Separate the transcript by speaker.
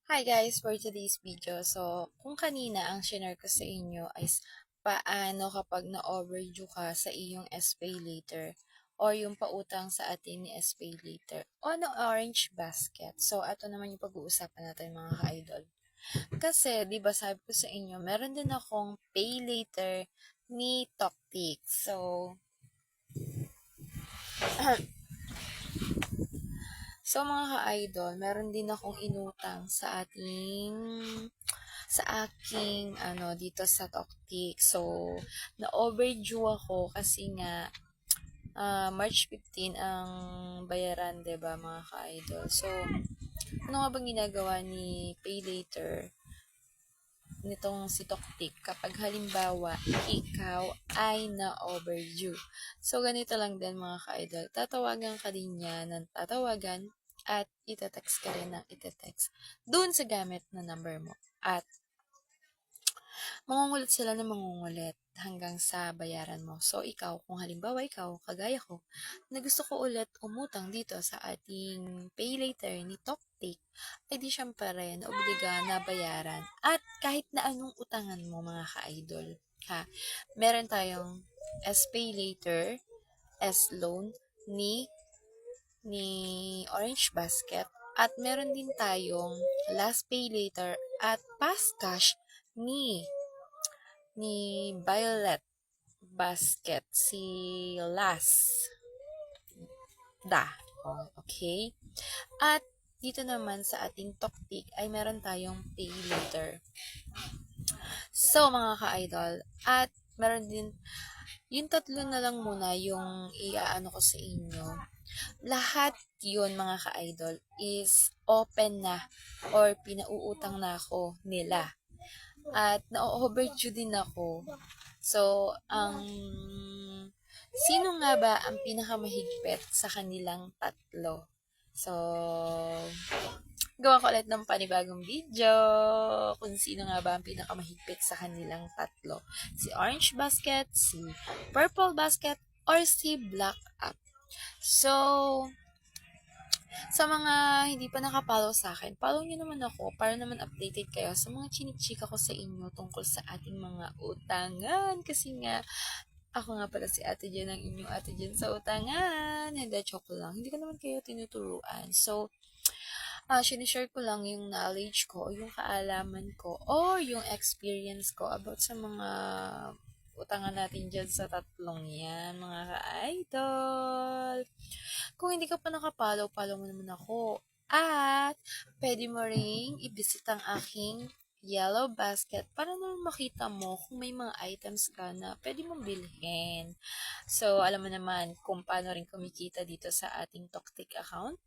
Speaker 1: Hi guys, for today's video. So, kung kanina ang shinare ko sa inyo is paano kapag na-overdue ka sa iyong SPay later or yung pautang sa atin ni SPay later o ano orange basket. So, ito naman yung pag-uusapan natin mga ka-idol. Kasi, di ba sabi ko sa inyo, meron din akong pay later ni Toktik. So, mga ka-idol, meron din akong inutang sa aking dito sa Toktik. So, na-overdue ako kasi nga March 15 ang bayaran, 'di ba, mga ka-idol. So, ano nga bang ginagawa ni Pay Later nitong si Toktik kapag halimbawa ikaw ay na-overdue? So, ganito lang din mga ka-idol. Tatawagan ka din niya ng tatawagan at itetext ka rin ng itetext doon sa gamit na number mo. At mangungulit sila ng mangungulit hanggang sa bayaran mo. So, ikaw, kung halimbawa ikaw, kagaya ko, na gusto ko ulit umutang dito sa ating pay later ni Toktik, ay di syempre naobliga na bayaran. At kahit na anong utangan mo mga ka-idol, ha, meron tayong S-Pay Later, S-Loan, ni Orange Basket, at meron din tayong Last Pay Later at Fast Cash ni Violet Basket, si Da. Oh, okay? At dito naman sa ating Toktik ay meron tayong Pay Later. So, mga ka-idol, at meron din, yung tatlo na lang muna yung iaano ko sa inyo. Lahat yun, mga ka-idol, is open na or pinauutang na ako nila. At na-overdue din ako. So, sino nga ba ang pinakamahigpit sa kanilang tatlo? So, gawa ko ulit ng panibagong video kung sino nga ba ang pinakamahigpit sa kanilang tatlo. Si Orange Basket, si Purple Basket, or si Black Up. So, sa mga hindi pa nakapollow sa akin, follow nyo naman ako para naman updated kayo sa mga chinichika ko sa inyo tungkol sa ating mga utangan. Kasi nga, ako nga pala si Ate Jen, ang inyong Ate Jen sa utangan. Hindi, joke lang. Hindi ko naman kayo tinuturuan. So, sinishare ko lang yung knowledge ko, yung kaalaman ko, or yung experience ko about sa mga utangan natin dyan sa tatlong yan, mga ka-idol. Kung hindi ka pa nakapollow, follow mo naman ako. At, pwede mo ring i-visit ang aking yellow basket para naman makita mo kung may mga items ka na pwede mong bilhin. So, alam mo naman kung paano rin kumikita dito sa ating Toktik account.